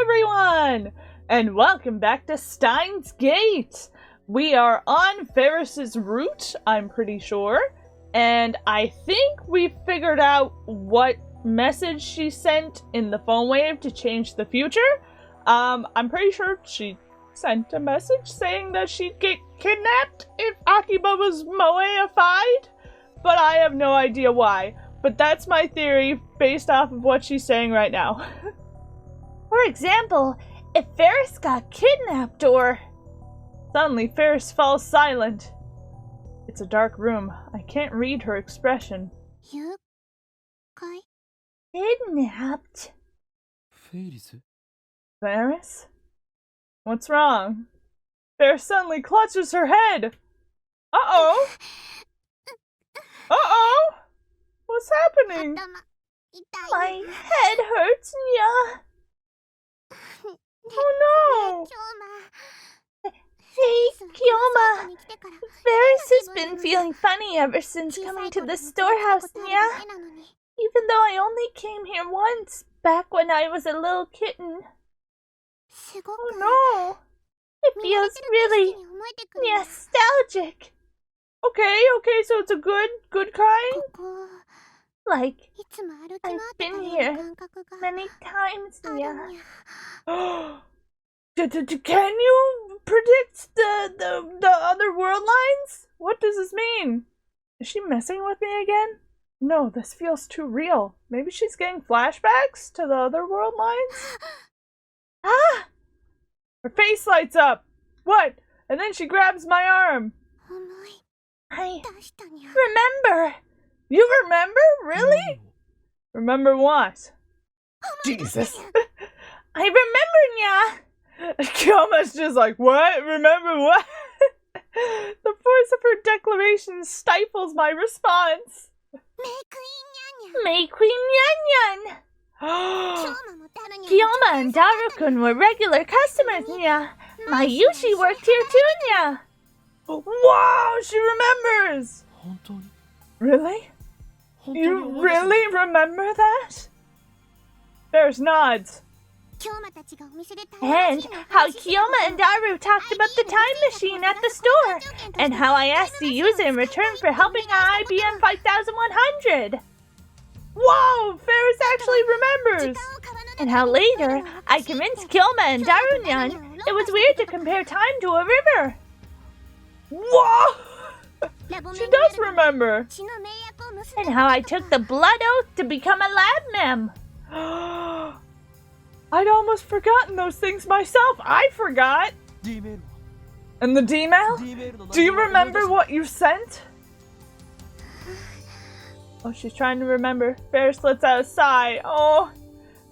everyone! And welcome back to Steins Gate! We are on Faris's route, I'm pretty sure. And I think we figured out what message she sent in the phone wave to change the future. I'm pretty sure she sent a message saying that she'd get kidnapped if Akiba was moeified, but I have no idea why. But that's my theory based off of what she's saying right now. For example, if Faris got kidnapped or... Suddenly, Faris falls silent. It's a dark room. I can't read her expression. Kidnapped? Faris? What's wrong? Faris suddenly clutches her head. Uh-oh! Uh-oh! What's happening? My head hurts, Nya. Oh no! Hey, Kyoma. Faris has been feeling funny ever since coming to the storehouse, Nya. Even though I only came here once, back when I was a little kitten. Oh no! It feels really nostalgic. Okay, so it's a good crying? Like, I've been here many times, Nya. Can you predict the other world lines? What does this mean? Is she messing with me again? No, this feels too real. Maybe she's getting flashbacks to the other world lines? Ah! Her face lights up. What? And then she grabs my arm. I remember. You remember? Really? Remember what? Jesus. I remember, Nya. Kyoma's just like, what? Remember what? The force of her declaration stifles my response. May Queen Nyan Nyan. Kyoma and Daru-kun were regular customers, Nya. My Yushi worked here too, Nya. Wow, she remembers! Really? You really remember that? Faris nods. And how Kyoma and Daru talked about the time machine at the store, and how I asked to use it in return for helping on IBM 5100. Whoa, Faris actually remembers! And how later, I convinced Kyoma and Daru-nyan it was weird to compare time to a river. Whoa! She does remember. And how I took the blood oath to become a lab mem. I'd almost forgotten those things myself. I forgot. And the D-mail? Do you remember what you sent? Oh, she's trying to remember. Faris lets out a sigh. Oh,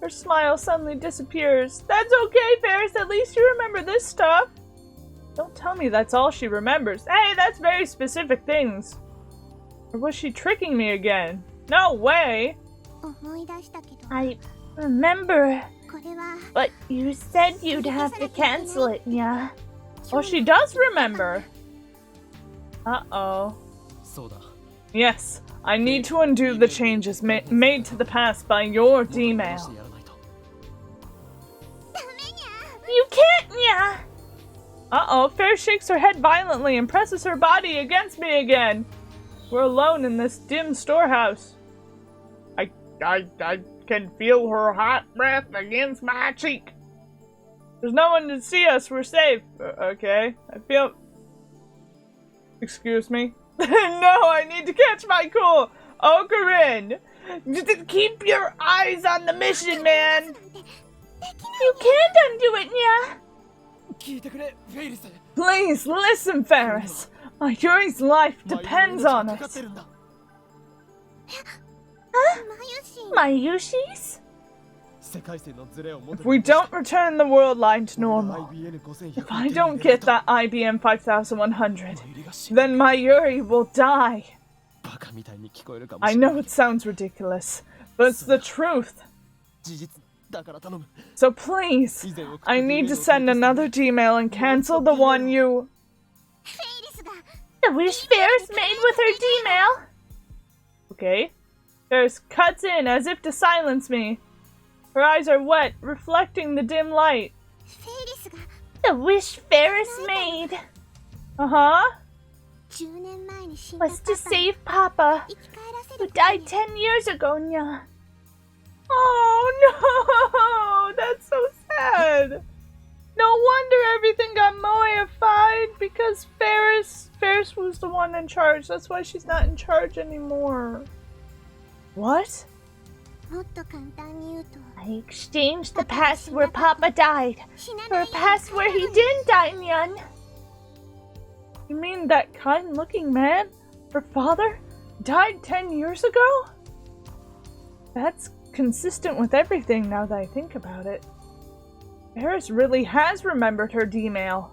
her smile suddenly disappears. That's okay, Faris. At least you remember this stuff. Don't tell me that's all she remembers. Hey, that's very specific things. Or was she tricking me again? No way. I remember, but you said you'd have to cancel it, Nya. Oh, she does remember. Uh-oh. Yes, I need to undo the changes made to the past by your D-mail. You can't, Nya! Uh-oh, Faris shakes her head violently and presses her body against me again. We're alone in this dim storehouse. I can feel her hot breath against my cheek. There's no one to see us, we're safe. Okay, I feel... Excuse me? No, I need to catch my cool. Oh, Corinne, just keep your eyes on the mission, man. You can't undo it, Nya. Please listen, Faris. My Yuri's life depends on us. Huh? My Yushis? If we don't return the world line to normal, if I don't get that IBM 5100, then my Yuri will die. I know it sounds ridiculous, but it's the truth. So please, I need to send another D-mail and cancel the one you... The wish Faris made with her D-mail. Okay. Faris cuts in as if to silence me. Her eyes are wet, reflecting the dim light. The wish Faris made Uh-huh. was to save Papa, who died 10 years ago, nya. Oh no! That's so sad. No wonder everything got moeified because Faris was the one in charge. That's why she's not in charge anymore. What? I exchanged the past where Papa died for a past where he didn't die, nyan. You mean that kind-looking man, her father, died 10 years ago? That's consistent with everything now that I think about it. Faris really has remembered her D-mail.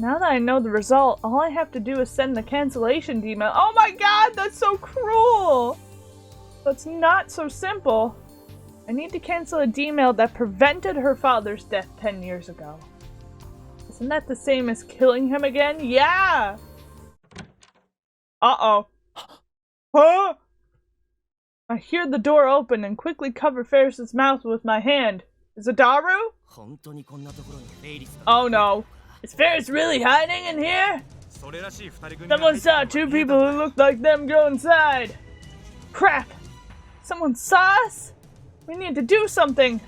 Now that I know the result, all I have to do is send the cancellation D-mail. Oh my god, that's so cruel! That's not so simple. I need to cancel a D-mail that prevented her father's death 10 years ago. Isn't that the same as killing him again? Yeah! Uh-oh. Huh? I hear the door open and quickly cover Faris' mouth with my hand. Is it Daru? Oh no. Is Faris really hiding in here? Someone saw two people who looked like them go inside. Crap! Someone saw us? We need to do something.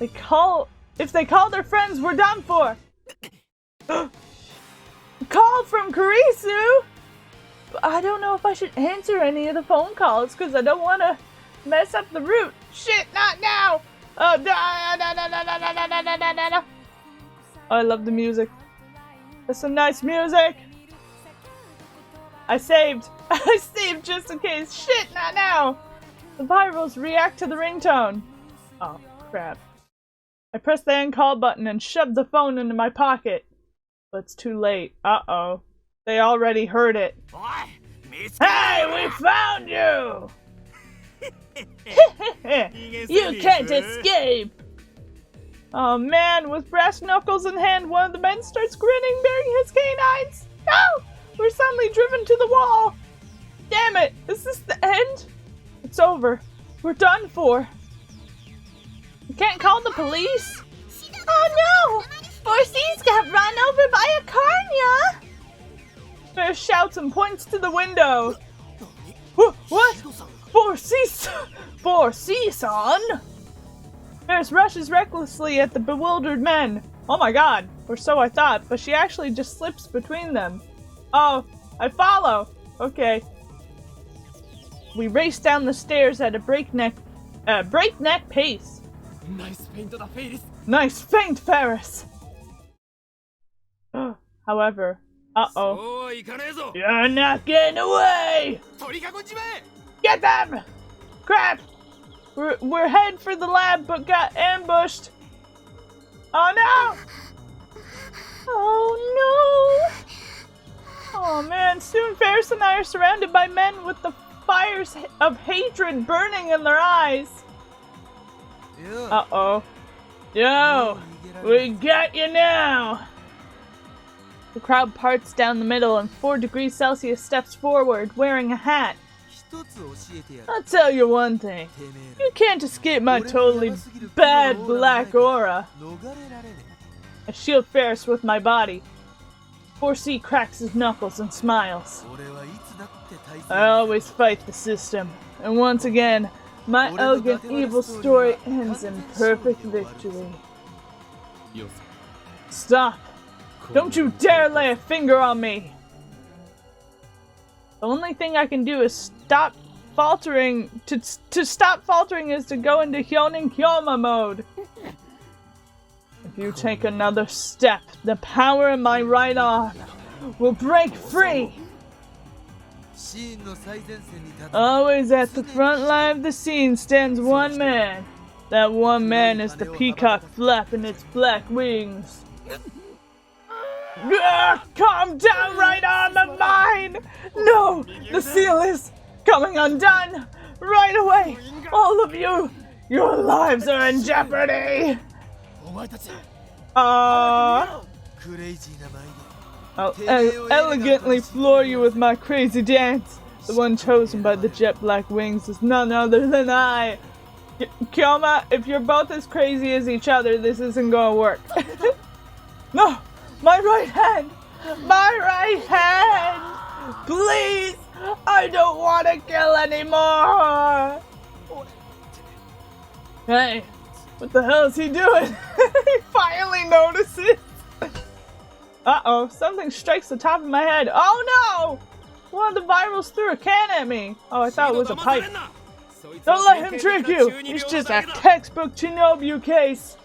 If they call their friends, we're done for. Call from Kurisu? I don't know if I should answer any of the phone calls because I don't want to mess up the route. Shit, not now! Oh, no. I love the music. That's some nice music. I saved just in case. Shit, not now! The virals react to the ringtone. Oh, crap. I pressed the end call button and shoved the phone into my pocket. But it's too late. Uh-oh. They already heard it. Hey, we found you! You can't escape! Oh man, with brass knuckles in hand, one of the men starts grinning, baring his canines. No! We're suddenly driven to the wall! Damn it! Is this the end? It's over. We're done for. You can't call the police? Oh no! 4C's got run over by a car, nya. Faris shouts and points to the window. What? 4C-san? Faris rushes recklessly at the bewildered men. Oh my god, or so I thought, but she actually just slips between them. Oh, I follow. Okay. We race down the stairs at a breakneck pace. Nice feint, Faris. However, uh-oh. You're not getting away! Get them! Crap! We're headed for the lab but got ambushed. Oh no! Oh no! Oh man, soon Faris and I are surrounded by men with the fires of hatred burning in their eyes. Uh-oh. Yo! We got you now! The crowd parts down the middle and 4 degrees Celsius steps forward, wearing a hat. I'll tell you one thing. You can't escape my totally bad black aura. I shield Faris with my body. 4C cracks his knuckles and smiles. I always fight the system. And once again, my elegant evil story ends in perfect victory. Stop! Don't you dare lay a finger on me! The only thing I can do is stop faltering. To stop faltering is to go into Hyonin Kyoma mode. If you take another step, the power in my right arm will break free. Always at the front line of the scene stands one man. That one man is the peacock flapping its black wings. Calm down, right arm of mine! No! The seal is coming undone! Right away! All of you! Your lives are in jeopardy! I'll elegantly floor you with my crazy dance. The one chosen by the jet black wings is none other than I, Kyoma, if you're both as crazy as each other, this isn't gonna work. No! My right hand! My right hand! Please! I don't want to kill anymore! Hey, what the hell is he doing? He finally notices! Uh-oh, something strikes the top of my head. Oh no! One of the virals threw a can at me. Oh, I thought it was a pipe. Don't let him trick you! He's just a textbook Shinobu case!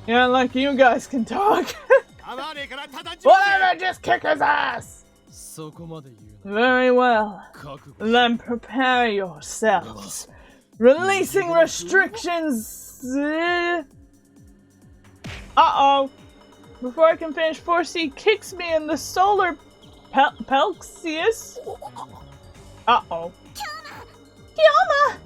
Yeah, like you guys can talk. Whatever, just kick his ass! Very well. Then prepare yourselves. Releasing restrictions! Uh-oh. Before I can finish, 4C kicks me in the solar plexus. Uh-oh. Kyoma!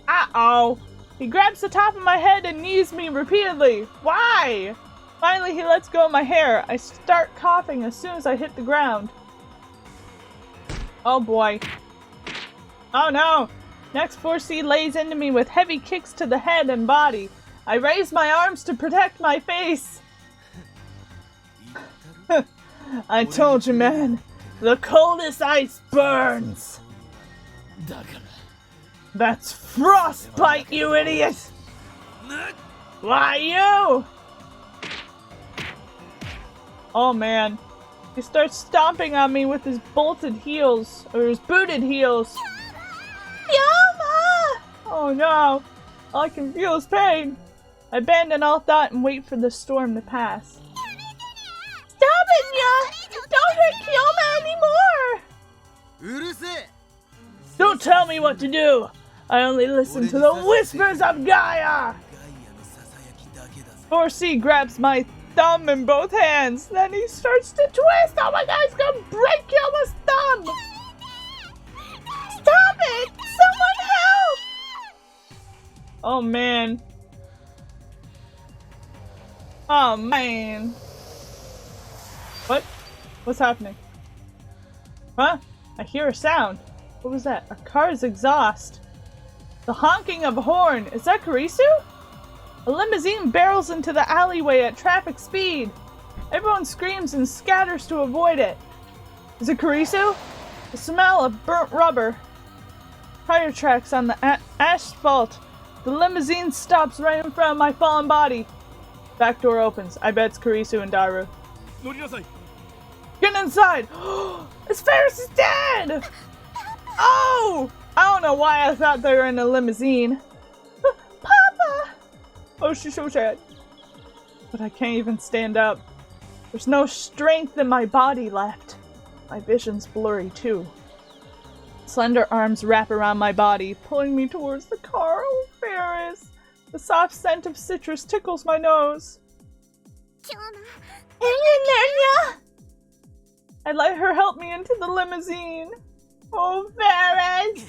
Uh-oh. He grabs the top of my head and knees me repeatedly. Why? Finally, he lets go of my hair. I start coughing as soon as I hit the ground. Oh boy. Oh no! Next, 4C lays into me with heavy kicks to the head and body. I raise my arms to protect my face. I told you, man. The coldest ice burns. That's frostbite, you idiot! Why you? Oh man. He starts stomping on me with his bolted heels, or his booted heels. Yama! Oh no. All I can feel is pain. I abandon all thought and wait for the storm to pass. Stop it, Nya! Don't hurt Kyoma anymore! Don't tell me what to do! I only listen to the whispers of Gaia! 4C grabs my thumb in both hands, then he starts to twist! Oh my god, he's gonna break Kyoma's thumb! Stop it! Someone help! Oh man. Oh man. What? What's happening? Huh? I hear a sound. What was that? A car's exhaust. The honking of a horn. Is that Kurisu? A limousine barrels into the alleyway at traffic speed. Everyone screams and scatters to avoid it. Is it Kurisu? The smell of burnt rubber. Tire tracks on the asphalt. The limousine stops right in front of my fallen body. Back door opens. I bet it's Kurisu and Daru. Get inside! It's Faris is dead! Oh! I don't know why I thought they were in a limousine. Papa! Oh, she's so sad. But I can't even stand up. There's no strength in my body left. My vision's blurry too. Slender arms wrap around my body, pulling me towards the car. Oh, Faris! The soft scent of citrus tickles my nose. Hang in there, Nya! I let her help me into the limousine. Oh, Faris!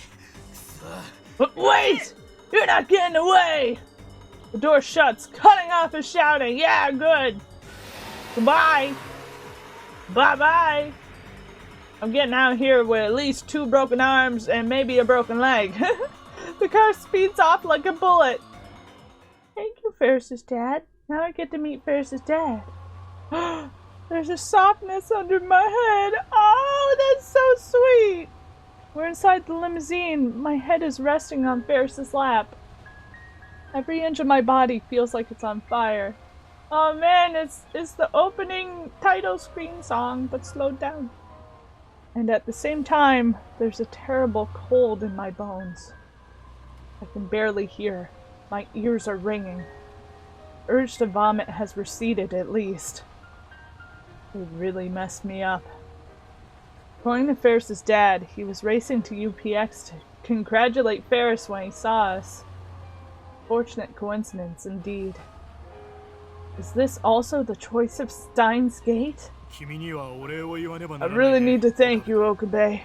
But wait! You're not getting away! The door shuts, cutting off his shouting. Yeah, good. Goodbye. Bye-bye. I'm getting out here with at least 2 broken arms and maybe a broken leg. The car speeds off like a bullet. Thank you, Faris' dad. Now I get to meet Faris' dad. There's a softness under my head. Oh, that's so sweet. We're inside the limousine. My head is resting on Faris' lap. Every inch of my body feels like it's on fire. Oh man, it's the opening title screen song, but slowed down. And at the same time, there's a terrible cold in my bones. I can barely hear. My ears are ringing. Urge to vomit has receded, at least. It really messed me up. According to Faris' dad, he was racing to UPX to congratulate Faris when he saw us. Fortunate coincidence, indeed. Is this also the choice of Steins Gate? I really need to thank you, Okabe.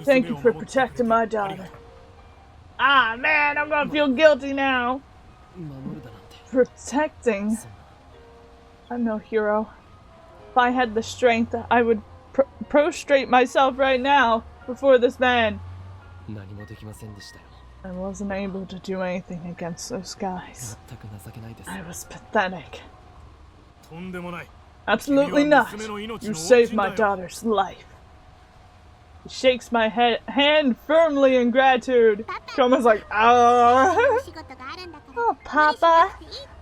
Thank you for protecting my daughter. Ah, man, I'm gonna feel guilty now. Protecting? I'm no hero. If I had the strength, I would prostrate myself right now before this man. I wasn't able to do anything against those guys. I was pathetic. Absolutely not. You saved my daughter's life. He shakes my hand firmly in gratitude. Shoma's like, ah. Oh, Papa.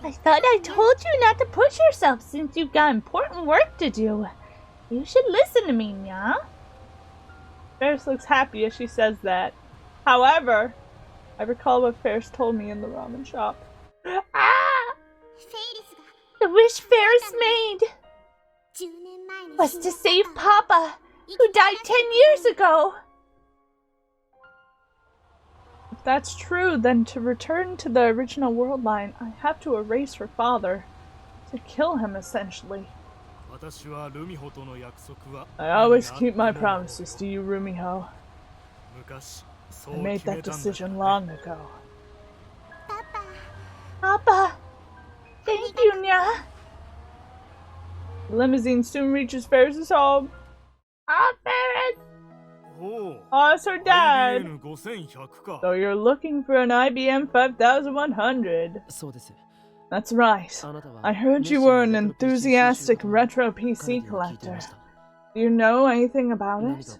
I thought I told you not to push yourself since you've got important work to do. You should listen to me, Nya. Faris looks happy as she says that. However, I recall what Faris told me in the ramen shop. Ah! The wish Faris made was to save Papa, who died 10 years ago. If that's true, then to return to the original world line, I have to erase her father. To kill him, essentially. I always keep my promises to you, Rumiho. I made that decision long ago. Papa! Thank you, Nya. The limousine soon reaches Faris' home. Ah, Faris! Oh, it's her dad. So you're looking for an IBM 5100. That's right. I heard you were an enthusiastic retro PC collector. Do you know anything about it?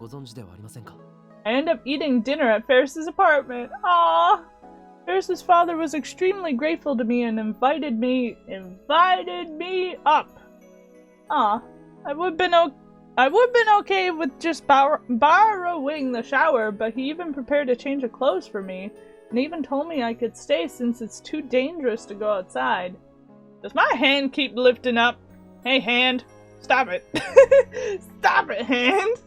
I end up eating dinner at Faris' apartment. Aww! Faris' father was extremely grateful to me and invited me up. Aw, I would've been okay with just borrowing the shower, but he even prepared a change of clothes for me, and even told me I could stay since it's too dangerous to go outside. Does my hand keep lifting up? Hey, hand, stop it. Stop it, hand.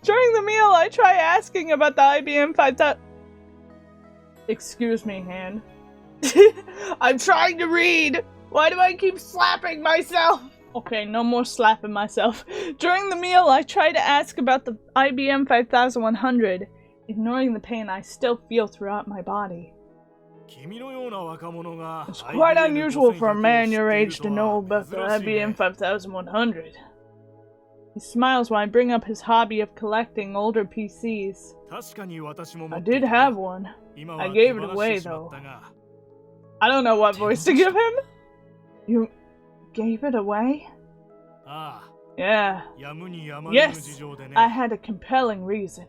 During the meal, I try asking about the IBM 5000. Excuse me, hand. I'm trying to read. Why do I keep slapping myself? Okay, no more slapping myself. During the meal, I try to ask about the IBM 5100, ignoring the pain I still feel throughout my body. It's quite unusual for a man your age to know about the IBM 5100. He smiles when I bring up his hobby of collecting older PCs. I did have one. I gave it away, though. I don't know what voice to give him. You gave it away? Yeah. Yes, I had a compelling reason.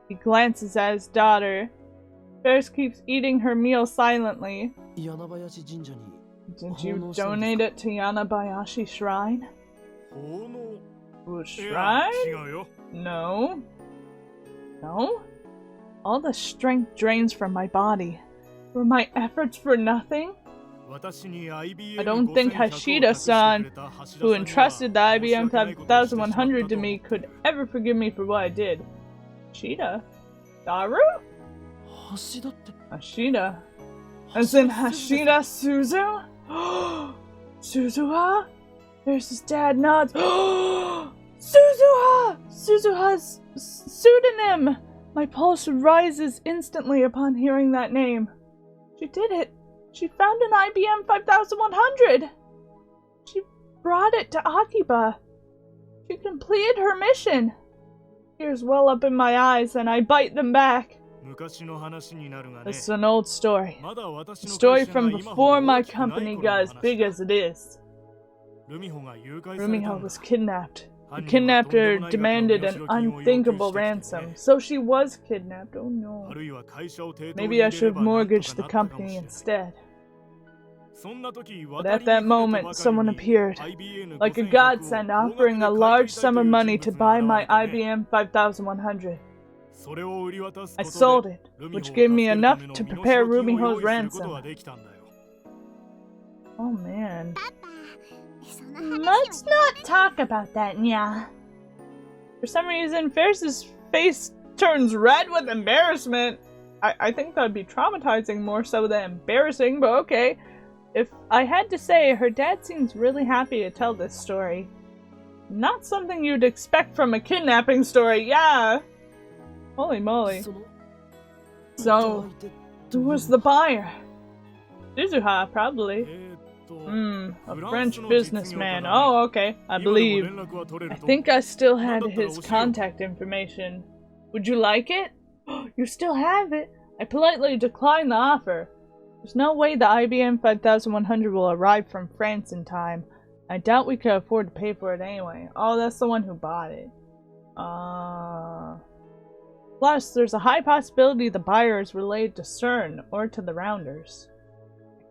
He glances at his daughter. Faris keeps eating her meal silently. Did you donate it to Yanabayashi Shrine? Shrine? No. No? All the strength drains from my body. Were my efforts for nothing? I don't think Hashida-san, who entrusted the IBM 5100 to me, could ever forgive me for what I did. Hashida? Daru? Hashida? As in Hashida Suzu? Suzuha? There's his dad nods. Suzuha! Suzuha's pseudonym! My pulse rises instantly upon hearing that name. She did it. She found an IBM 5100. She brought it to Akiba. She completed her mission. Tears well up in my eyes and I bite them back. This is an old story. A story from before my company got as big as it is. Rumiho was kidnapped. The kidnapper demanded an unthinkable ransom, so she was kidnapped. Oh no. Maybe I should have mortgaged the company instead. But at that moment, someone appeared, like a godsend, offering a large sum of money to buy my IBM 5100. I sold it, which gave me enough to prepare Rumiho's ransom. Oh man. Let's not talk about that, Nya. For some reason, Faris' face turns red with embarrassment. I think that would be traumatizing more so than embarrassing, but okay. If I had to say, her dad seems really happy to tell this story. Not something you'd expect from a kidnapping story, yeah! Holy moly. So, who was the buyer? Suzuha, probably. A French businessman. Oh, okay. I believe. I think I still had his contact information. Would you like it? You still have it? I politely declined the offer. There's no way the IBM 5100 will arrive from France in time. I doubt we could afford to pay for it anyway. Oh, that's the one who bought it. Plus, there's a high possibility the buyer is related to CERN or to the Rounders.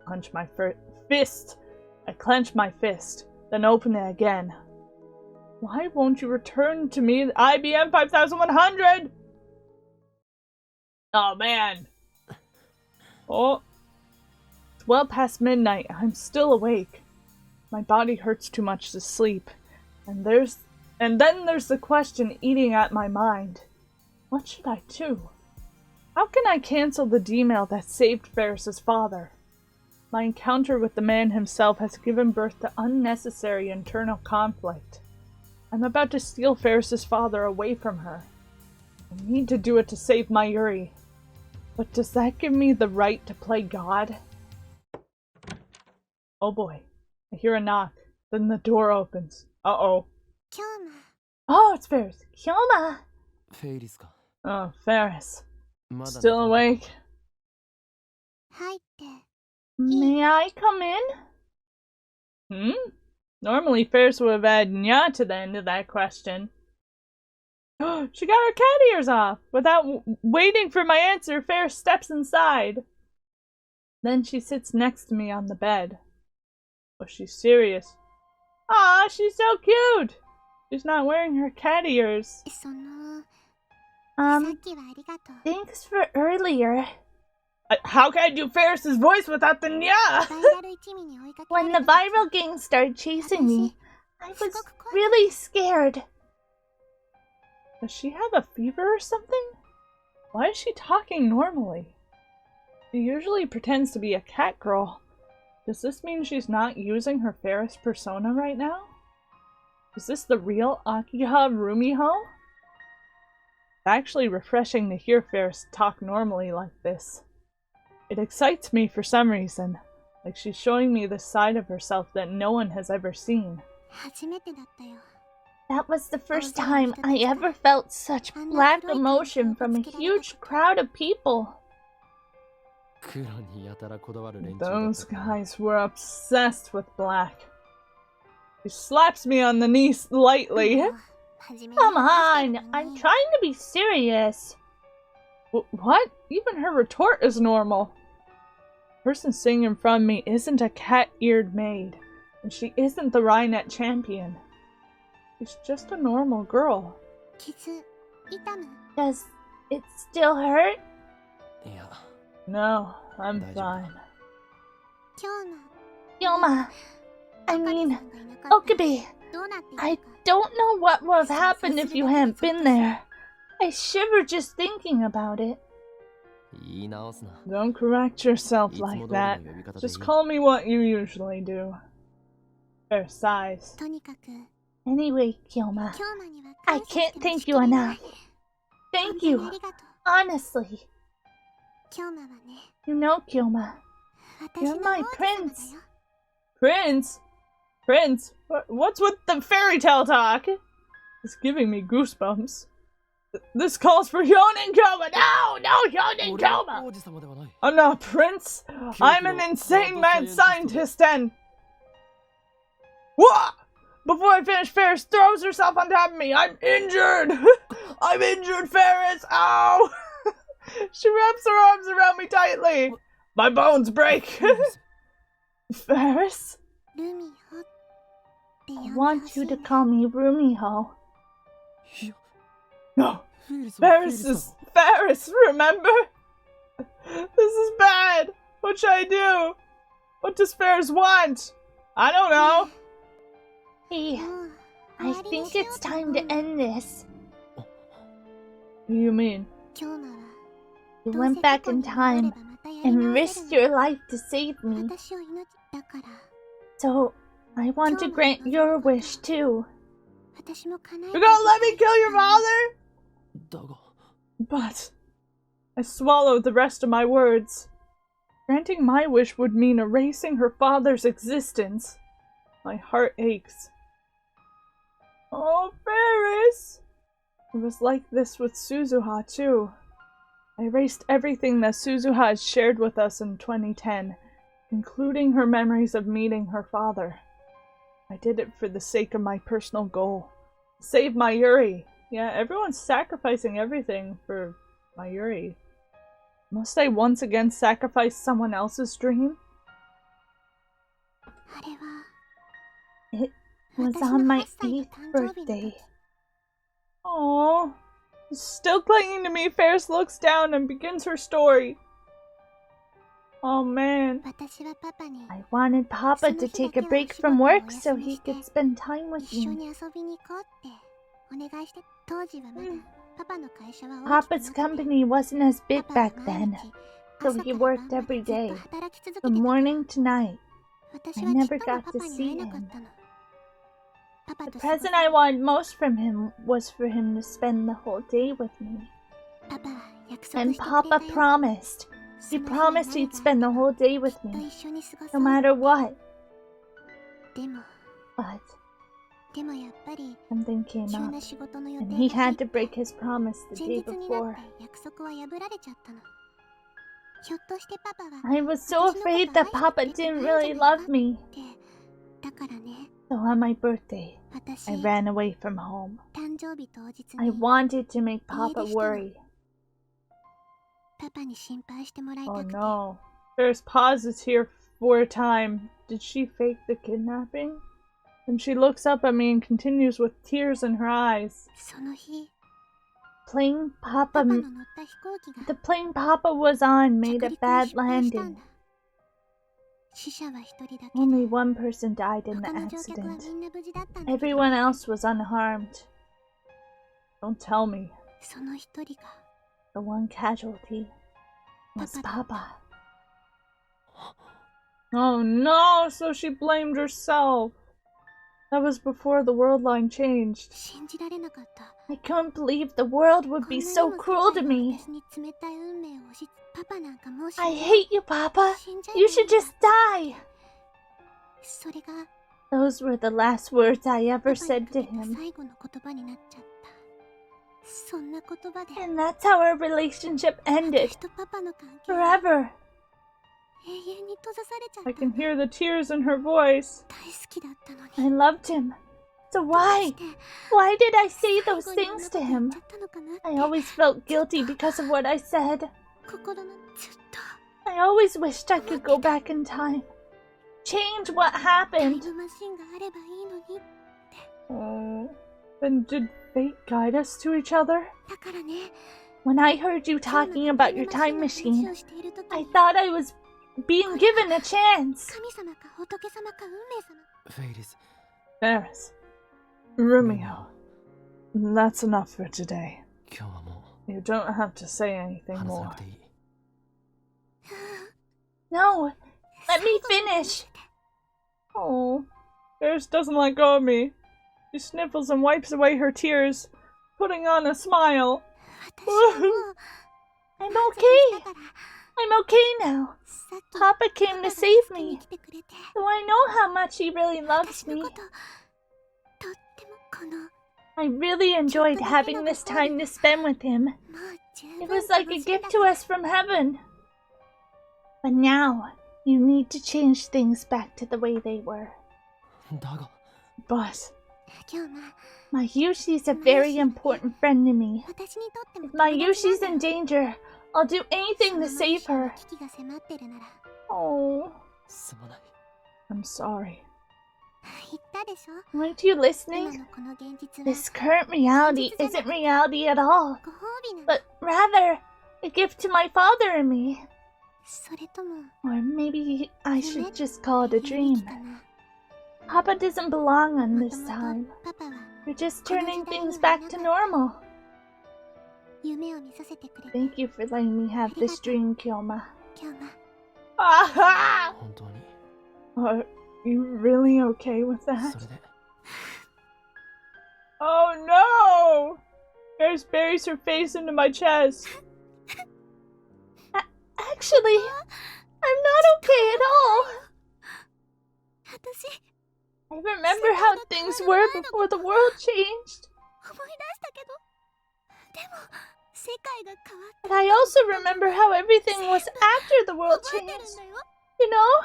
I clench my fist. I clench my fist, then open it again. Why won't you return to me the IBM 5100? Oh, man. Oh. It's well past midnight. I'm still awake. My body hurts too much to sleep. And then there's the question eating at my mind. What should I do? How can I cancel the D-mail that saved Faris's father? My encounter with the man himself has given birth to unnecessary internal conflict. I'm about to steal Faris's father away from her. I need to do it to save my Yuri. But does that give me the right to play God? Oh boy. I hear a knock. Then the door opens. Uh-oh. Oh, it's Faris. Kyoma! Oh, Faris. Still awake? May I come in? Normally Faris would have added nya to the end of that question. She got her cat ears off! Without waiting for my answer, Faris steps inside. Then she sits next to me on the bed. Was she serious? Aw, she's so cute! She's not wearing her cat ears. Thanks for earlier. How can I do Faris's voice without the nya? When the viral gang started chasing me, I was really scared. Does she have a fever or something? Why is she talking normally? She usually pretends to be a cat girl. Does this mean she's not using her Faris persona right now? Is this the real Akiha Rumiho? It's actually refreshing to hear Faris talk normally like this. It excites me for some reason, like she's showing me the side of herself that no one has ever seen. That was the first time I ever felt such black emotion from a huge crowd of people. Those guys were obsessed with black. She slaps me on the knee lightly. Come on, I'm trying to be serious. What? Even her retort is normal. The person sitting in front of me isn't a cat-eared maid, and she isn't the Rhinet champion. She's just a normal girl. Does it still hurt? No, I'm fine. Kyoma, I mean, Okabe, I don't know what would have happened if you hadn't been there. I shiver just thinking about it. Don't correct yourself like that. Just call me what you usually do. Fair sighs. Anyway, Kyoma, I can't thank you enough. Thank you, honestly. You know, Kyoma, you're my prince. Prince? Prince? What's with the fairy tale talk? It's giving me goosebumps. This calls for Hyonin Kyoma! No, Hyonin Kyoma! I'm not a prince. I'm an insane mad scientist and... What? Before I finish, Faris throws herself on top of me. I'm injured! I'm injured, Faris! Ow! She wraps her arms around me tightly. My bones break. Faris? I want you to call me Rumiho. No. Faris is Faris, remember? This is bad. What should I do? What does Faris want? I don't know. Hey, I think it's time to end this. What do you mean? You went back in time and risked your life to save me. So, I want to grant your wish too. You're gonna let me kill your father? But I swallowed the rest of my words. Granting my wish would mean erasing her father's existence. My heart aches. Oh, Faris! It was like this with Suzuha, too. I erased everything that Suzuha had shared with us in 2010, including her memories of meeting her father. I did it for the sake of my personal goal. Save Mayuri. Yeah, everyone's sacrificing everything for Mayuri. Must I once again sacrifice someone else's dream? It was on my 8th birthday. Aww. Still clinging to me, Faris looks down and begins her story. Oh man. I wanted Papa to take a break from work so he could spend time with me. Papa's company wasn't as big back then, so he worked every day, from morning to night. I never got to see him. The present I wanted most from him was for him to spend the whole day with me. And Papa promised. He promised he'd spend the whole day with me, no matter what. But something came up, and he had to break his promise the day before. I was so afraid that Papa didn't really love me. So on my birthday, I ran away from home. I wanted to make Papa worry. Oh no. Faris pauses here for a time. Did she fake the kidnapping? Then she looks up at me and continues with tears in her eyes. The plane Papa was on made a bad landing. Only one person died in the accident. Everyone else was unharmed. Don't tell me. The one casualty was Papa. Oh no, so she blamed herself. That was before the world line changed. I couldn't believe the world would be so cruel to me. I hate you, Papa. You should just die. Those were the last words I ever said to him. And that's how our relationship ended. Forever. I can hear the tears in her voice. I loved him. So why? Why did I say those things to him? I always felt guilty because of what I said. I always wished I could go back in time. Change what happened. Oh, then did fate guide us to each other? When I heard you talking about your time machine, I thought I was being given a chance. Faris. Rumio. That's enough for today. You don't have to say anything more. No, let me finish. Oh, Faris doesn't let go of me. She sniffles and wipes away her tears, putting on a smile. I'm okay. I'm okay now. Papa came to save me, so I know how much he really loves me. I really enjoyed having this time to spend with him. It was like a gift to us from heaven. But now, you need to change things back to the way they were. But Mayushi's a very important friend to me. If Mayushi's in danger, I'll do anything to save her. oh, I'm sorry. Weren't you listening? This current reality isn't reality at all, but rather a gift to my father and me. Or maybe I should just call it a dream. Papa doesn't belong on this time. We're just turning things back to normal. Thank you for letting me have this dream, Kyoma. Aha! Are you really okay with that? Oh no! Faris buries her face into my chest. Actually, I'm not okay at all. I remember how things were before the world changed. But I also remember how everything was after the world changed. You know?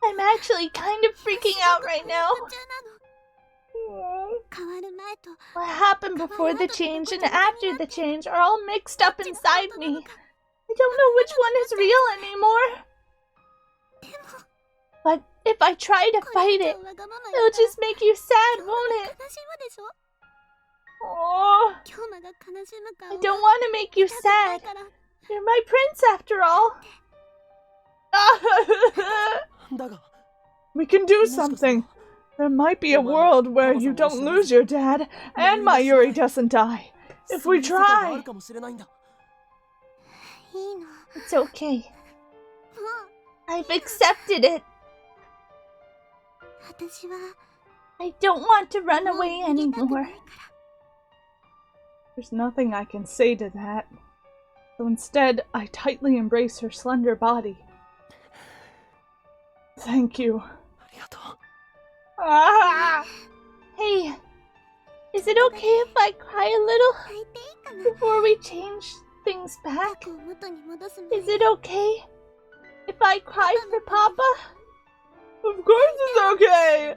I'm actually kind of freaking out right now. What happened before the change and after the change are all mixed up inside me. I don't know which one is real anymore. But if I try to fight it, it'll just make you sad, won't it? Oh, I don't want to make you sad. You're my prince after all. We can do something. There might be a world where you don't lose your dad and Mayuri doesn't die. If we try. It's okay. I've accepted it. I don't want to run away anymore. There's nothing I can say to that. So instead, I tightly embrace her slender body. Thank you. Ah! Hey, is it okay if I cry a little before we change things back? Is it okay if I cry for Papa? Of course it's okay!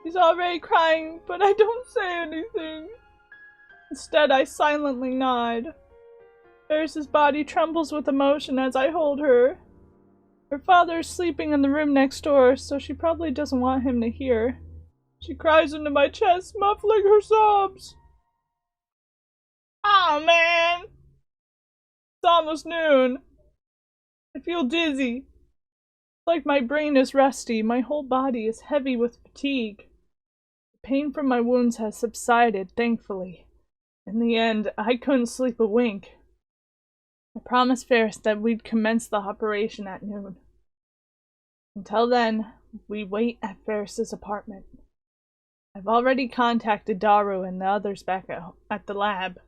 He's already crying, but I don't say anything. Instead, I silently nod. Faris's body trembles with emotion as I hold her. Her father is sleeping in the room next door, so she probably doesn't want him to hear. She cries into my chest, muffling her sobs. Oh man! It's almost noon. I feel dizzy. It's like my brain is rusty, my whole body is heavy with fatigue. The pain from my wounds has subsided, thankfully. In the end, I couldn't sleep a wink. I promised Faris that we'd commence the operation at noon. Until then, we wait at Faris's apartment. I've already contacted Daru and the others back at the lab.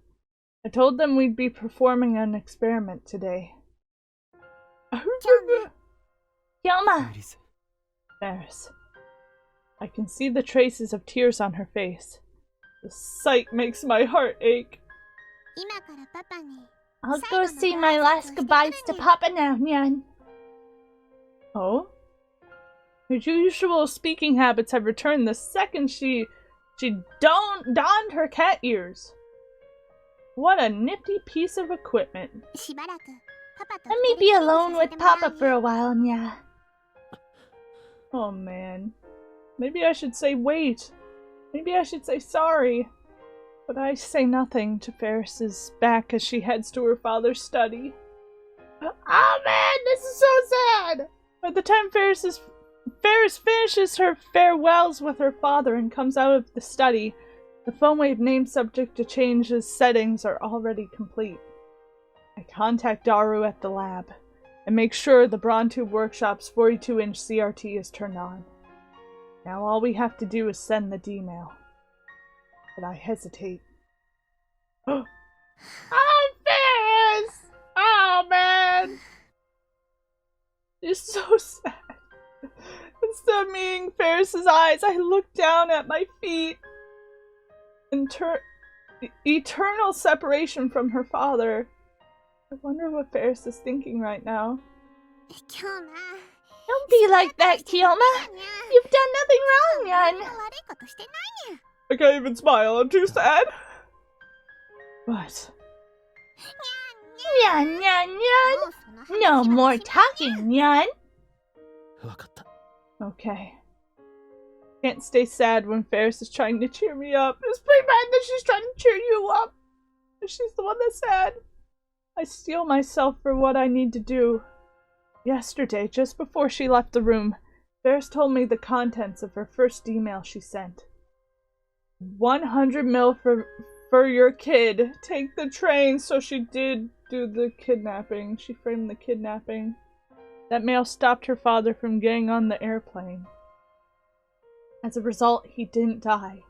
I told them we'd be performing an experiment today. Kyoma! Faris. I can see the traces of tears on her face. The sight makes my heart ache. I'll go say my last goodbyes to Papa now, Nyan. Oh? Her usual speaking habits have returned the second she donned her cat ears. What a nifty piece of equipment. Let me be alone with Papa for a while, Nya. Oh man. Maybe I should say wait. Maybe I should say sorry. But I say nothing to Faris's back as she heads to her father's study. Oh man, this is so sad! By the time Faris finishes her farewells with her father and comes out of the study, the phone wave name subject to change's settings are already complete. I contact Daru at the lab and make sure the Brontube Workshop's 42-inch CRT is turned on. Now all we have to do is send the D-mail. But I hesitate. Oh, Faris! Oh man! You're so sad. Instead of meeting Faris's eyes, I look down at my feet. Eternal separation from her father. I wonder what Faris is thinking right now. Don't be like that, Kyoma. You've done nothing wrong, Nyan. I can't even smile, I'm too sad. But... Nyan, Nyan, Nyan. No more talking, Nyan. Okay. Can't stay sad when Faris is trying to cheer me up. It's pretty bad that she's trying to cheer you up. She's the one that's sad. I steel myself for what I need to do. Yesterday, just before she left the room, Faris told me the contents of her first email she sent. 100 mil for your kid. Take the train. So she did do the kidnapping. She framed the kidnapping. That mail stopped her father from getting on the airplane. As a result, he didn't die.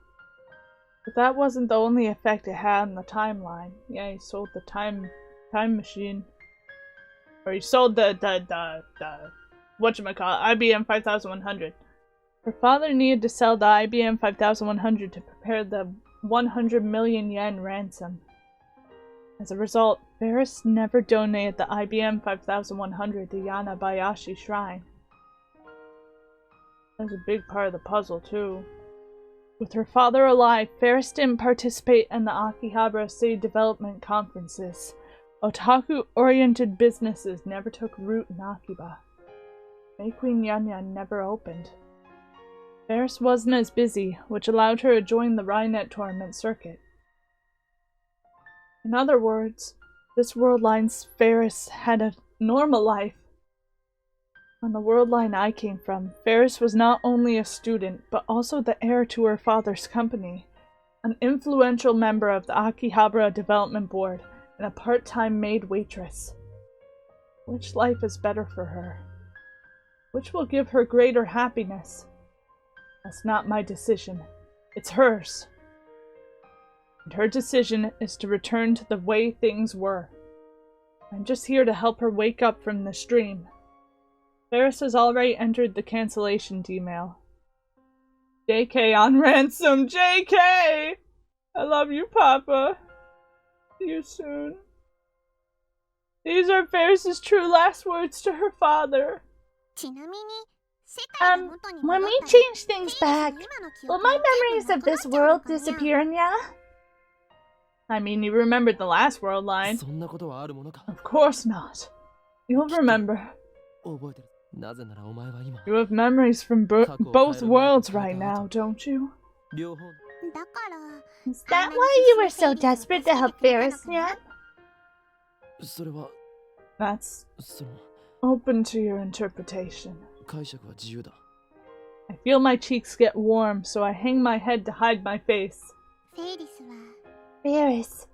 But that wasn't the only effect it had on the timeline. Yeah, he sold the time machine. Or he sold the whatchamacallit, IBM 5100. Her father needed to sell the IBM 5100 to prepare the 100 million yen ransom. As a result, Faris never donated the IBM 5100 to Yanabayashi Shrine. That was a big part of the puzzle, too. With her father alive, Faris didn't participate in the Akihabara City Development Conferences. Otaku-oriented businesses never took root in Akiba. May Queen Yanyan never opened. Faris wasn't as busy, which allowed her to join the Rhinet tournament circuit. In other words, this world line's Faris had a normal life. On the world line I came from, Faris was not only a student, but also the heir to her father's company, an influential member of the Akihabara Development Board, and a part-time maid waitress. Which life is better for her? Which will give her greater happiness? That's not my decision. It's hers. And her decision is to return to the way things were. I'm just here to help her wake up from this dream. Faris has already entered the cancellation email. JK on ransom! JK! I love you, Papa. See you soon. These are Faris' true last words to her father. When we change things back, will my memories of this world disappear, Nya? I mean, you remembered the last world line. Of course not. You'll remember. You have memories from both worlds right now, don't you? Is that why you were so desperate to help Faris, Nya? That's open to your interpretation. I feel my cheeks get warm, so I hang my head to hide my face. Faris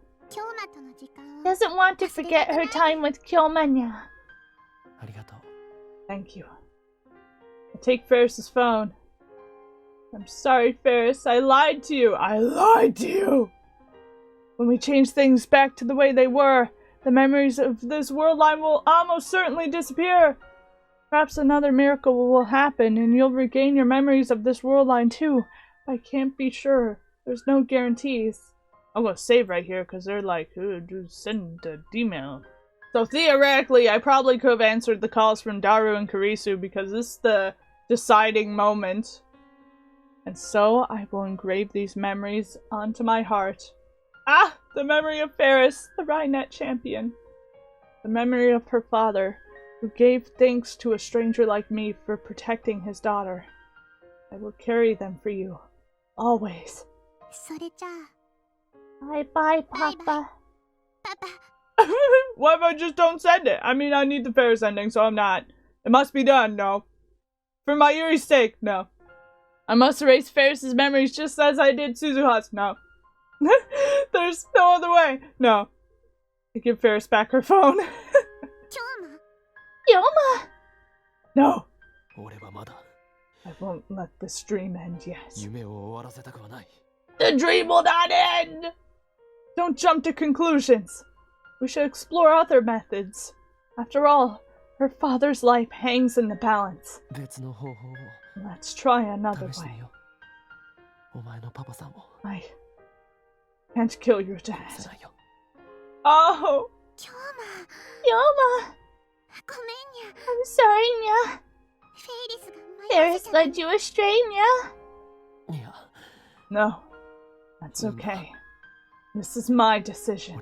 doesn't want to forget her time with Kyoma, Nya. Thank you. I take Faris' phone. I'm sorry, Faris. I lied to you. I lied to you! When we change things back to the way they were, the memories of this world line will almost certainly disappear. Perhaps another miracle will happen, and you'll regain your memories of this world line too. I can't be sure. There's no guarantees. I'm gonna save right here, because they're like, send an email. So theoretically, I probably could have answered the calls from Daru and Kurisu, because this is the deciding moment. And so, I will engrave these memories onto my heart. Ah! The memory of Faris, the Rhinet champion. The memory of her father, who gave thanks to a stranger like me for protecting his daughter. I will carry them for you. Always. Bye-bye, Papa. What if I just don't send it? I mean, I need the Faris ending, so I'm not. It must be done, no. For my Yuri's sake, no. I must erase Faris' memories just as I did Suzuha's, no. There's no other way, no. I give Faris back her phone. Kyoma! No. I won't let this dream end yet. The dream will not end! Don't jump to conclusions. We should explore other methods. After all, her father's life hangs in the balance. Let's try another way. I can't kill your dad. Oh! Kyoma! I'm sorry, Nya. Faris led you astray, Nya. No, that's okay. This is my decision.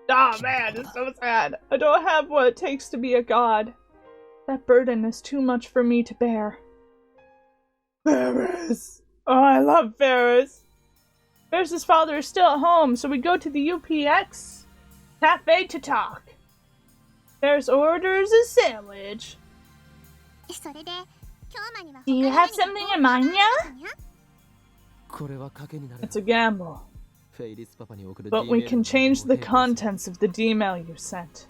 Ah, man, it's so sad. I don't have what it takes to be a god. That burden is too much for me to bear. Faris! Oh, I love Faris! Faris' father is still at home, so we go to the UPX cafe to talk. Faris orders a sandwich. Do you have something in mind, Nya? It's a gamble. But we can change the contents of the email you sent.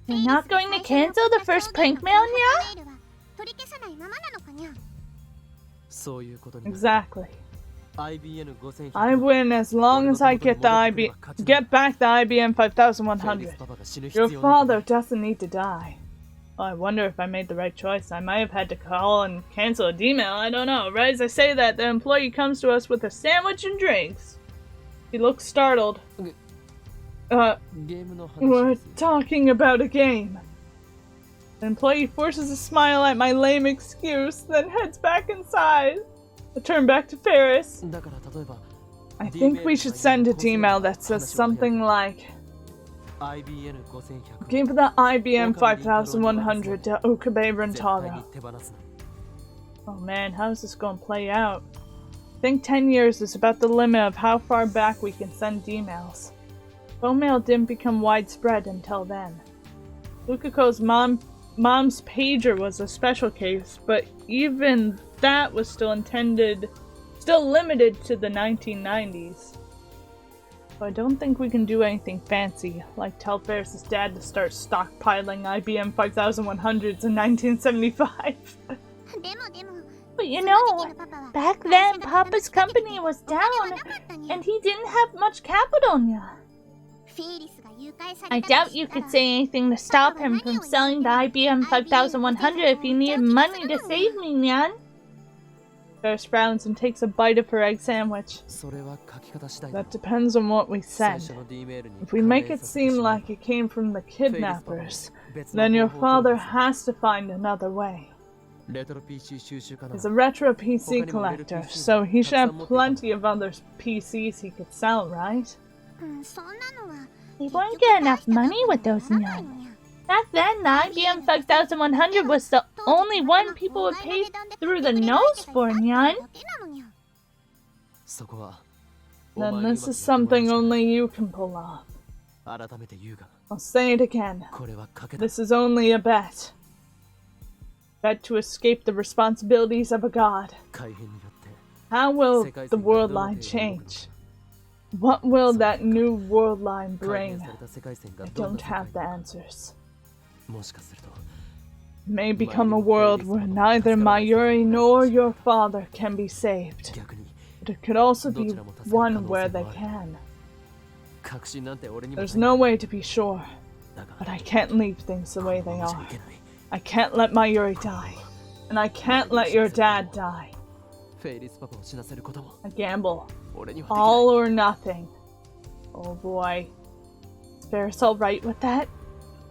You're not going to cancel the first prank mail, Nya? Exactly. I win as long as I get back the IBM 5100. Your father doesn't need to die. I wonder if I made the right choice. I might have had to call and cancel a D-mail. I don't know. Right as I say that, the employee comes to us with a sandwich and drinks. He looks startled. We're talking about a game. The employee forces a smile at my lame excuse, then heads back inside. I turn back to Faris. I think we should send an email that says something like, give the IBM 5100 to Okabe Rentaro. Oh man, how's this going to play out? I think 10 years is about the limit of how far back we can send emails. Phone mail didn't become widespread until then. Lukako's mom's pager was a special case, but even that was still limited to the 1990s. So I don't think we can do anything fancy, like tell Faris' dad to start stockpiling IBM 5100s in 1975. But you know, back then Papa's company was down, and he didn't have much capital, nya. I doubt you could say anything to stop him from selling the IBM 5100 if he needed money to save me, nyan. Faris frowns and takes a bite of her egg sandwich. That depends on what we send. If we make it seem like it came from the kidnappers, then your father has to find another way. He's a retro PC collector, so he should have plenty of other PCs he could sell, right? We won't get enough money with those, nyan. Back then, the IBM 5100 was the only one people would pay through the nose for, nyan. Then this is something only you can pull off. I'll say it again. This is only a bet. Bet to escape the responsibilities of a god. How will the world line change? What will that new world line bring? I don't have the answers. It may become a world where neither Mayuri nor your father can be saved. But it could also be one where they can. There's no way to be sure, but I can't leave things the way they are. I can't let Mayuri die, and I can't let your dad die. A gamble. All or nothing. Oh boy. Is Faris alright with that?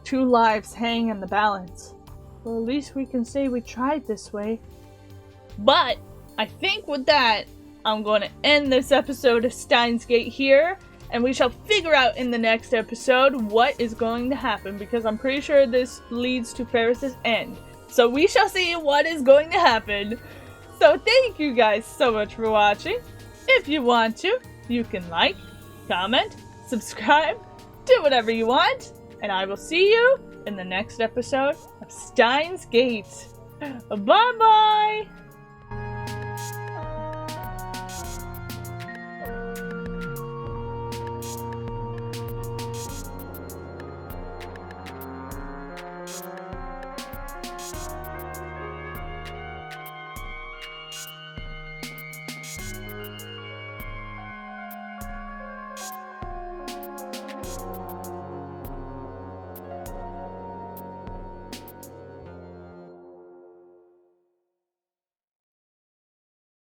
2 lives hang in the balance. Well, at least we can say we tried this way. But, I think with that, I'm going to end this episode of Steins Gate here. And we shall figure out in the next episode what is going to happen. Because I'm pretty sure this leads to Faris' end. So we shall see what is going to happen. So thank you guys so much for watching. If you want to, you can like, comment, subscribe, do whatever you want. And I will see you in the next episode of Steins Gate. Bye-bye!